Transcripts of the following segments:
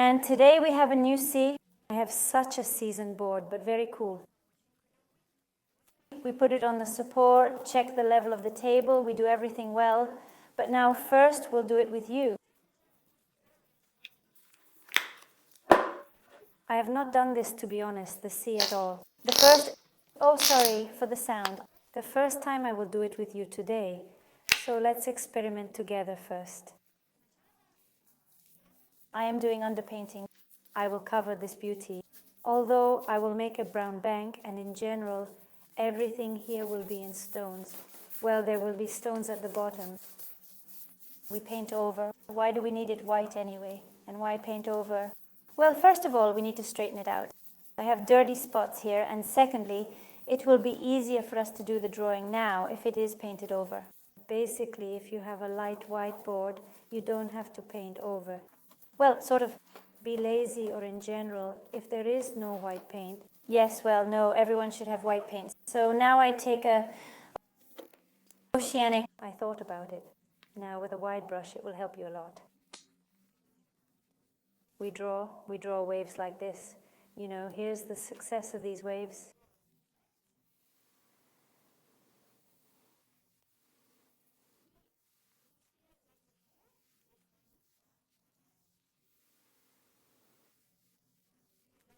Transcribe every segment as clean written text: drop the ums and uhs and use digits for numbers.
And today we have a new sea. I have such a seasoned board, but very cool. We put it on the support, check the level of the table, we do everything well. But now first we'll do it with you. I have not done this, to be honest, the sea at all. Sorry for the sound. The first time I will do it with you today. So let's experiment together first. I am doing underpainting. I will cover this beauty. Although I will make a brown bank, and in general, everything here will be in stones. Well, there will be stones at the bottom. We paint over. Why do we need it white anyway? And why paint over? Well, first of all, we need to straighten it out. I have dirty spots here, and secondly, it will be easier for us to do the drawing now if it is painted over. Basically, if you have a light white board, you don't have to paint over. Well, sort of be lazy, or in general, if there is no white paint. Yes, well, no, everyone should have white paint. So now I take a oceanic. I thought about it. Now with a wide brush, it will help you a lot. We draw waves like this. You know, here's the success of these waves.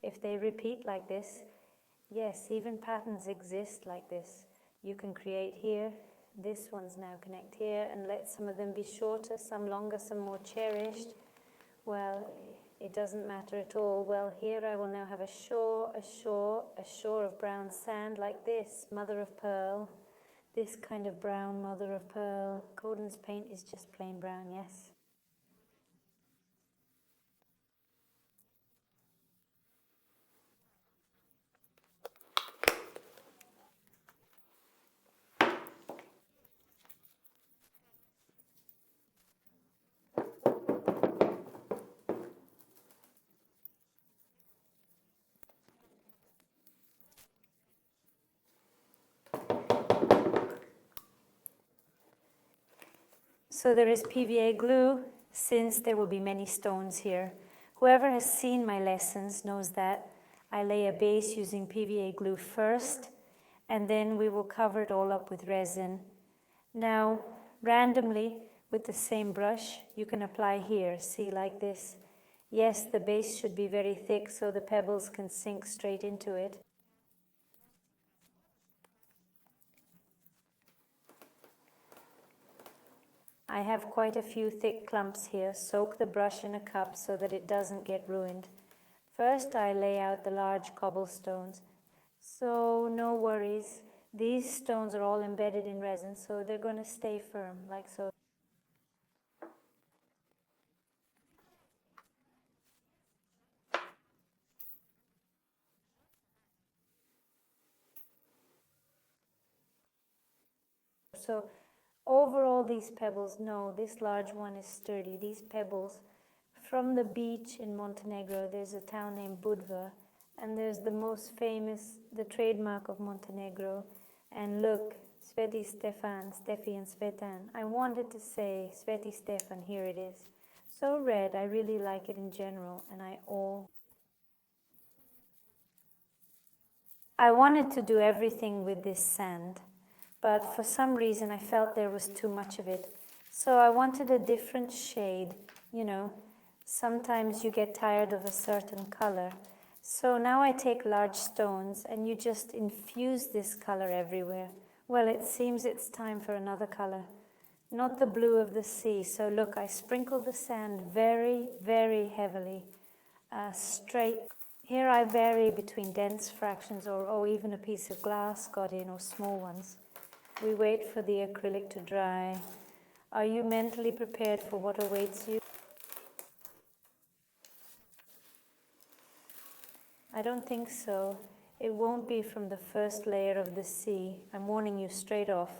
If they repeat like this, yes, even patterns exist like this. You can create here, this one's now connect here, and let some of them be shorter, some longer, some more cherished. Well, it doesn't matter at all. Well, here I will now have a shore of brown sand like this, mother of pearl. This kind of brown mother of pearl. Coden's paint is just plain brown, yes. So there is PVA glue, since there will be many stones here. Whoever has seen my lessons knows that I lay a base using PVA glue first, and then we will cover it all up with resin. Now, randomly, with the same brush, you can apply here, see, like this. Yes, the base should be very thick so the pebbles can sink straight into it. I have quite a few thick clumps here. Soak the brush in a cup so that it doesn't get ruined. First, I lay out the large cobblestones. So, no worries. These stones are all embedded in resin, so they're going to stay firm, like so. So, overall, these pebbles, no, this large one is sturdy. These pebbles, from the beach in Montenegro, there's a town named Budva, and there's the most famous, the trademark of Montenegro. And look, Sveti Stefan, Stefi and Svetan. I wanted to say Sveti Stefan, here it is. So red, I really like it in general, and I wanted to do everything with this sand, but for some reason I felt there was too much of it. So I wanted a different shade, you know. Sometimes you get tired of a certain color. So now I take large stones and you just infuse this color everywhere. Well, it seems it's time for another color. Not the blue of the sea. So look, I sprinkle the sand very, very heavily, straight. Here I vary between dense fractions or even a piece of glass got in, or small ones. We wait for the acrylic to dry. Are you mentally prepared for what awaits you? I don't think so. It won't be from the first layer of the sea. I'm warning you straight off.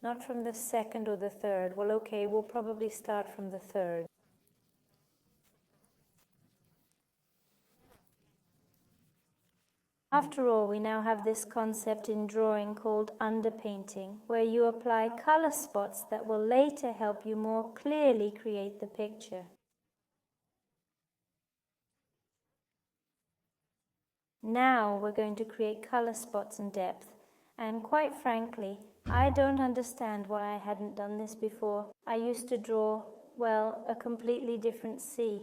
Not from the second or the third. Well, okay, we'll probably start from the third. After all, we now have this concept in drawing called underpainting, where you apply color spots that will later help you more clearly create the picture. Now we're going to create color spots and depth. And quite frankly, I don't understand why I hadn't done this before. I used to draw, well, a completely different sea.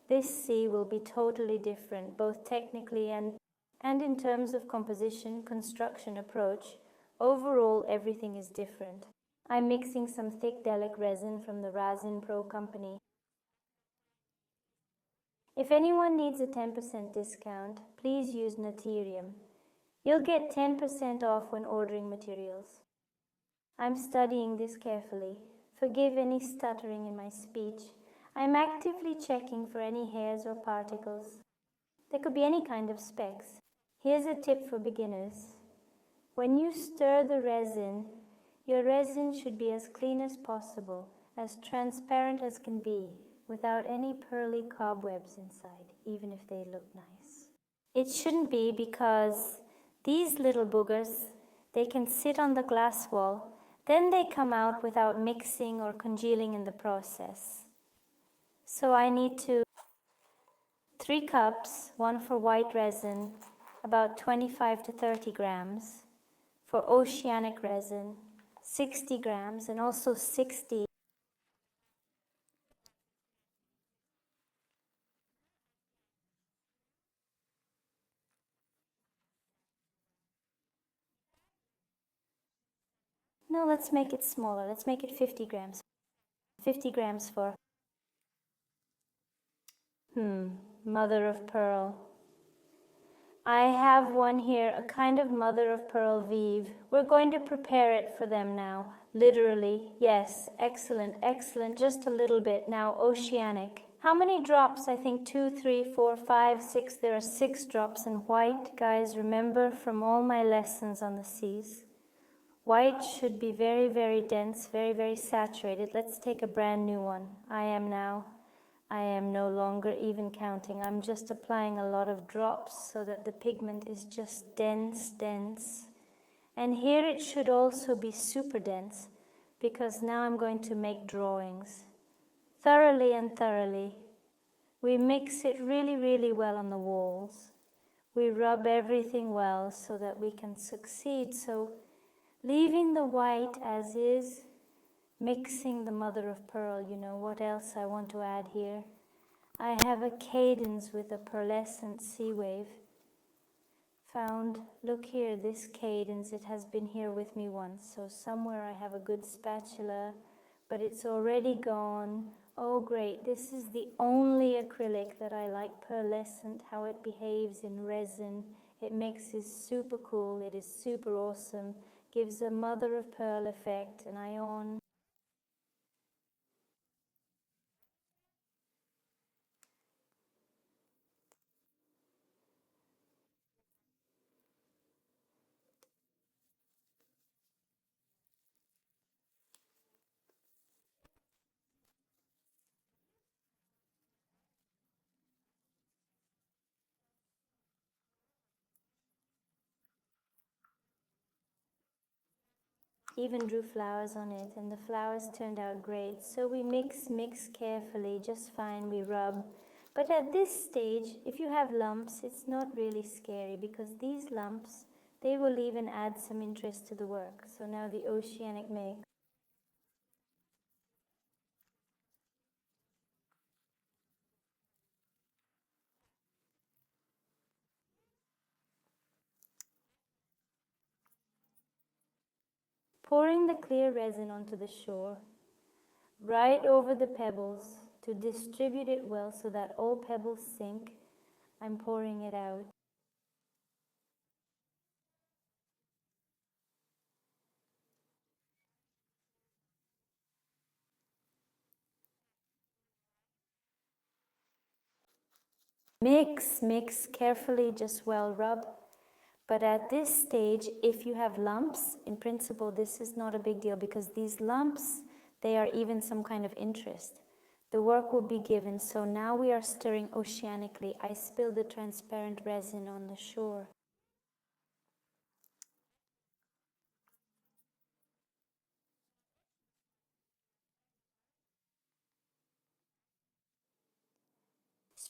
This sea will be totally different, both technically and in terms of composition, construction approach. Overall, everything is different. I'm mixing some thick delic resin from the Resin Pro company. If anyone needs a 10% discount, please use Naterium. You'll get 10% off when ordering materials. I'm studying this carefully. Forgive any stuttering in my speech. I'm actively checking for any hairs or particles. There could be any kind of specks. Here's a tip for beginners. When you stir the resin, your resin should be as clean as possible, as transparent as can be, without any pearly cobwebs inside, even if they look nice. It shouldn't be, because these little boogers, they can sit on the glass wall, then they come out without mixing or congealing in the process. So I need 3 cups, one for white resin, about 25 to 30 grams. For oceanic resin, 60 grams, and also 60. No, let's make it smaller. Let's make it 50 grams. 50 grams for mother of pearl. I have one here, a kind of mother of pearl weave. We're going to prepare it for them now. Literally, yes, excellent, excellent, just a little bit. Now, oceanic. How many drops? I think 2, 3, 4, 5, 6. There are 6 drops in white. Guys, remember from all my lessons on the seas, white should be very, very dense, very, very saturated. Let's take a brand new one. I am no longer even counting. I'm just applying a lot of drops so that the pigment is just dense, dense. And here it should also be super dense, because now I'm going to make drawings. Thoroughly and thoroughly. We mix it really, really well on the walls. We rub everything well so that we can succeed. So leaving the white as is, mixing the mother of pearl. What else I want to add here? I have a cadence with a pearlescent sea wave. Look here, this cadence, it has been here with me once. So somewhere I have a good spatula, but it's already gone. Oh great, this is the only acrylic that I like pearlescent, how it behaves in resin. It mixes super cool, it is super awesome, gives a mother of pearl effect, and ion. Even drew flowers on it, and the flowers turned out great. So we mix carefully, just fine, we rub. But at this stage, if you have lumps, it's not really scary, because these lumps, they will even add some interest to the work. So now the oceanic mix. Pouring the clear resin onto the shore, right over the pebbles, to distribute it well so that all pebbles sink. I'm pouring it out. Mix carefully, just well rub. But at this stage, if you have lumps, in principle, this is not a big deal, because these lumps, they are even some kind of interest. The work will be given. So now we are stirring oceanically. I spilled the transparent resin on the shore.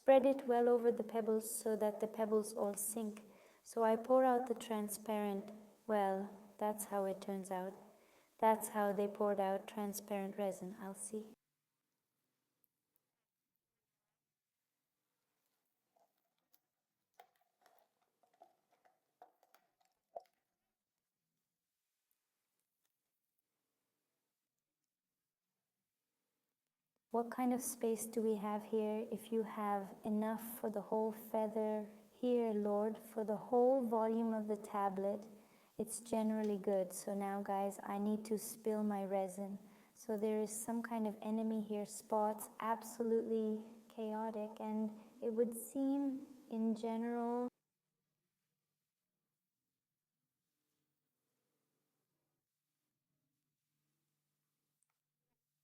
spread it well over the pebbles so that the pebbles all sink. So I pour out the transparent, well, that's how it turns out. That's how they poured out transparent resin. I'll see. What kind of space do we have here? If you have enough for the whole feather, here, Lord, for the whole volume of the tablet, it's generally good. So now, guys, I need to spill my resin. So there is some kind of enemy here, spots, absolutely chaotic, and it would seem in general.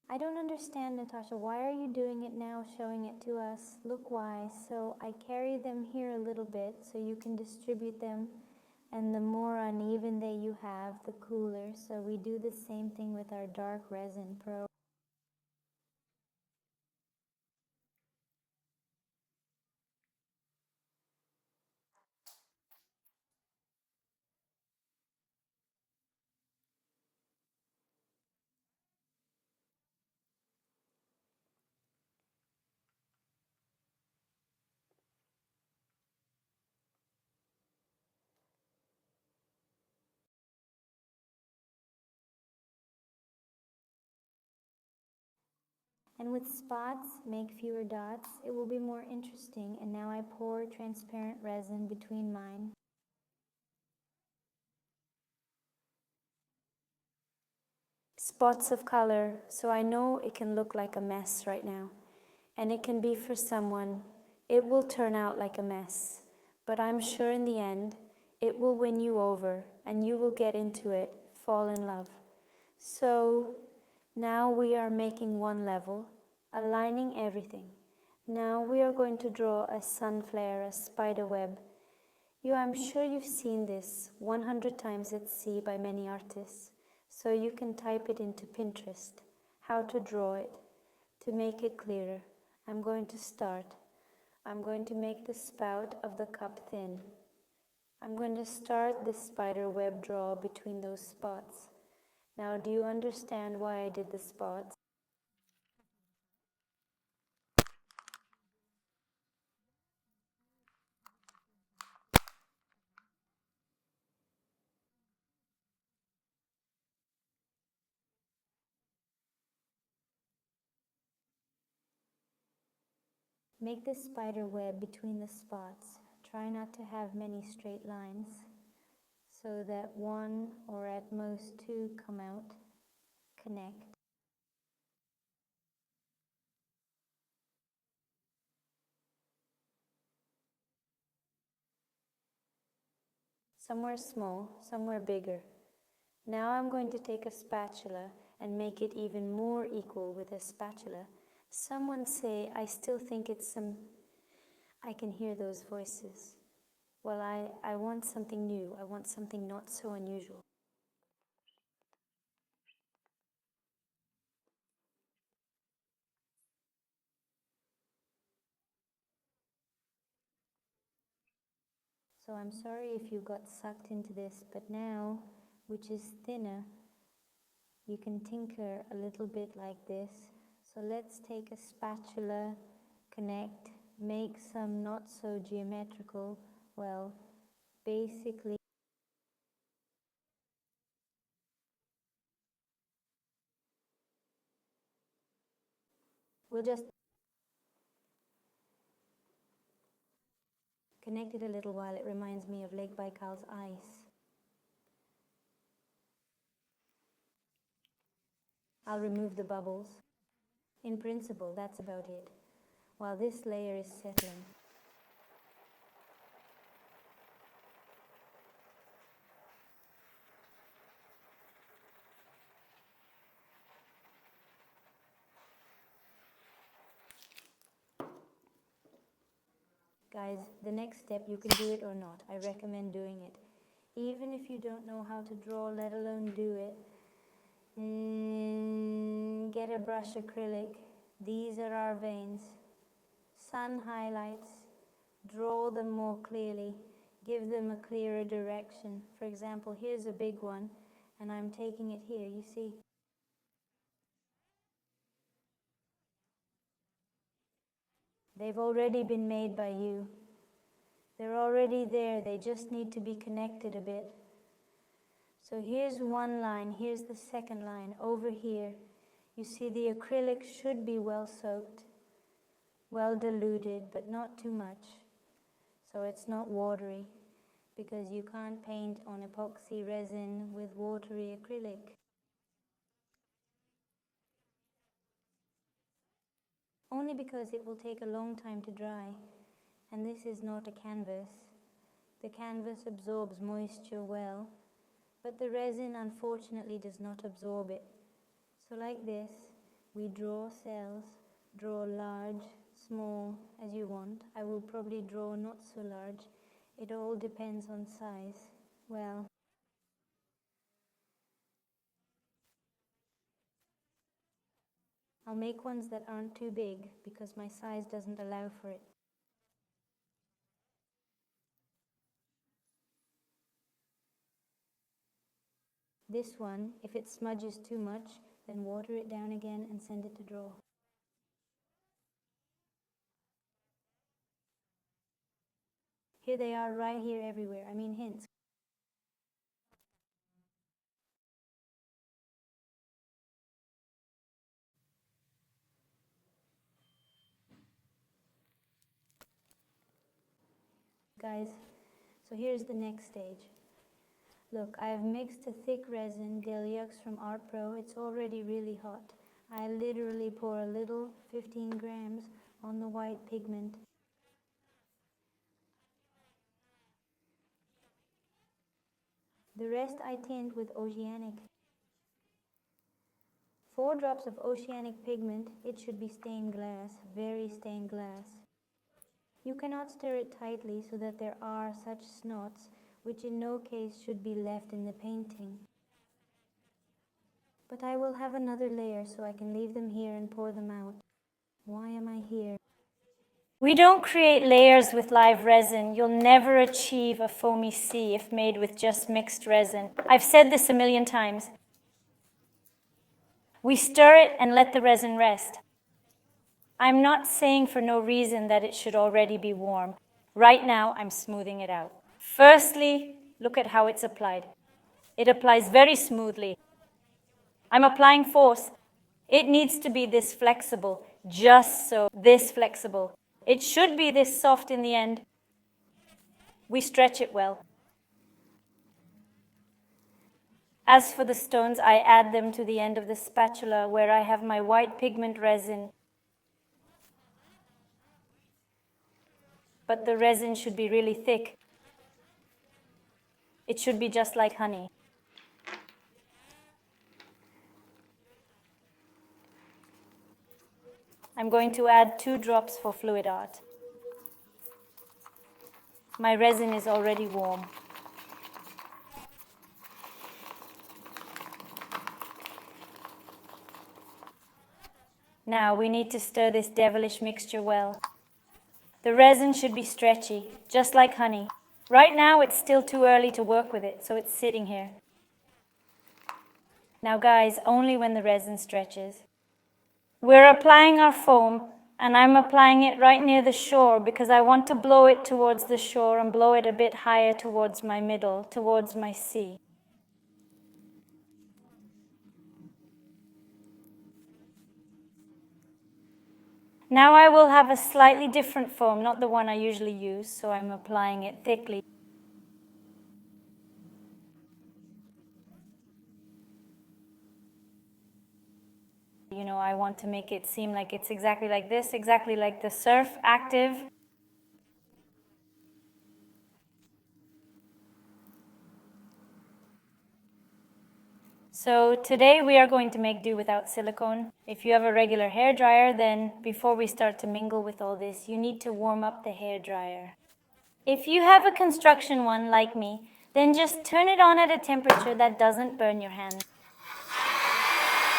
I don't understand, Natasha. Why are you doing it now, showing it to us? Look why. So I carry them here a little bit so you can distribute them. And the more uneven that you have, the cooler. So we do the same thing with our dark resin pro. And with spots, make fewer dots. It will be more interesting. And now I pour transparent resin between mine. Spots of color, so I know it can look like a mess right now. And it can be for someone. It will turn out like a mess. But I'm sure in the end, it will win you over and you will get into it, fall in love. So now we are making one level, aligning everything. Now we are going to draw a sun flare, a spider web. I'm sure you've seen this 100 times at sea by many artists. So you can type it into Pinterest, how to draw it, to make it clearer. I'm going to start. I'm going to make the spout of the cup thin. I'm going to start the spider web draw between those spots. Now, do you understand why I did the spots? Make the spider web between the spots. Try not to have many straight lines so that one or at most two come out, connect. Somewhere small, somewhere bigger. Now I'm going to take a spatula and make it even more equal with a spatula. Someone say, I still think it's some, I can hear those voices. Well, I want something new. I want something not so unusual. So I'm sorry if you got sucked into this, but now, which is thinner, you can tinker a little bit like this. So let's take a spatula, connect, make some not so geometrical, well, basically, we'll just connect it a little while. It reminds me of Lake Baikal's ice. I'll remove the bubbles. In principle, that's about it. While this layer is settling. Guys, the next step, you can do it or not. I recommend doing it. Even if you don't know how to draw, let alone do it, get a brush acrylic. These are our veins. sun highlights, draw them more clearly, give them a clearer direction. For example, here's a big one, and I'm taking it here, you see. They've already been made by you. They're already there, they just need to be connected a bit. So here's one line, here's the second line, over here. You see the acrylic should be well soaked, well diluted, but not too much. So it's not watery, because you can't paint on epoxy resin with watery acrylic. Only because it will take a long time to dry, and this is not a canvas. The canvas absorbs moisture well, but the resin unfortunately does not absorb it. So like this, we draw cells, draw large, small, as you want. I will probably draw not so large. It all depends on size. Well, I'll make ones that aren't too big because my size doesn't allow for it. This one, if it smudges too much, then water it down again and send it to draw. Here they are, right here, everywhere. I mean hints. Guys, so here's the next stage. Look, I have mixed a thick resin, Deluxe from Art Pro. It's already really hot. I literally pour a little, 15 grams, on the white pigment. The rest I tint with oceanic. 4 drops of oceanic pigment. It should be stained glass, very stained glass. You cannot stir it tightly so that there are such snots, which in no case should be left in the painting. But I will have another layer so I can leave them here and pour them out. Why am I here? We don't create layers with live resin. You'll never achieve a foamy sea if made with just mixed resin. I've said this a million times. We stir it and let the resin rest. I'm not saying for no reason that it should already be warm. Right now, I'm smoothing it out. Firstly, look at how it's applied. It applies very smoothly. I'm applying force. It needs to be this flexible, just so, this flexible. It should be this soft in the end. We stretch it well. As for the stones, I add them to the end of the spatula where I have my white pigment resin. But the resin should be really thick. It should be just like honey. I'm going to add 2 drops for fluid art. My resin is already warm. Now we need to stir this devilish mixture well. The resin should be stretchy, just like honey. Right now it's still too early to work with it, so it's sitting here. Now guys, only when the resin stretches. We're applying our foam, and I'm applying it right near the shore because I want to blow it towards the shore and blow it a bit higher towards my middle, towards my sea. Now I will have a slightly different foam, not the one I usually use, so I'm applying it thickly. You know, I want to make it seem like it's exactly like this, exactly like the surf, active. So today we are going to make do without silicone. If you have a regular hair dryer, then before we start to mingle with all this, you need to warm up the hair dryer. If you have a construction one like me, then just turn it on at a temperature that doesn't burn your hand.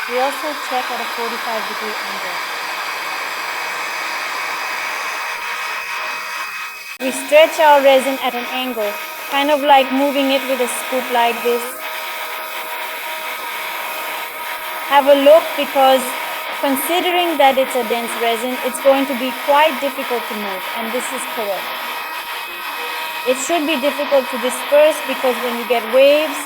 We also check at a 45-degree angle. We stretch our resin at an angle, kind of like moving it with a scoop like this. Have a look, because considering that it's a dense resin, it's going to be quite difficult to move, and this is correct. It should be difficult to disperse, because when you get waves,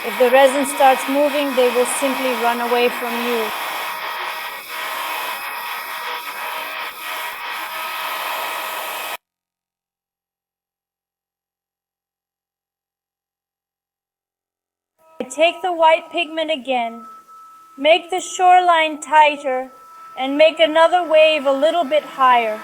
if the resin starts moving, they will simply run away from you. I take the white pigment again, make the shoreline tighter, and make another wave a little bit higher.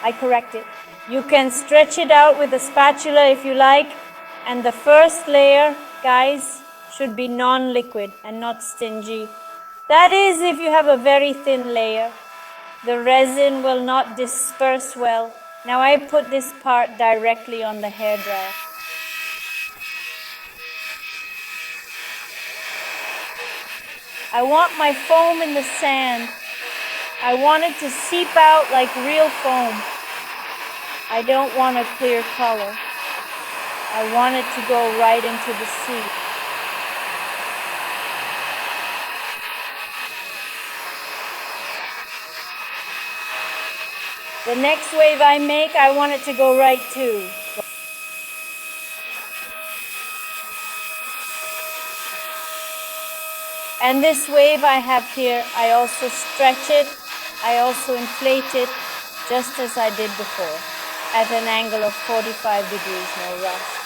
I correct it. You can stretch it out with a spatula if you like, and the first layer, guys, should be non-liquid and not stingy. That is, if you have a very thin layer. The resin will not disperse well. Now I put this part directly on the hairdryer. I want my foam in the sand. I want it to seep out like real foam. I don't want a clear color. I want it to go right into the sea. The next wave I make, I want it to go right too. And this wave I have here, I also stretch it, I also inflate it, just as I did before, at an angle of 45 degrees, no rush.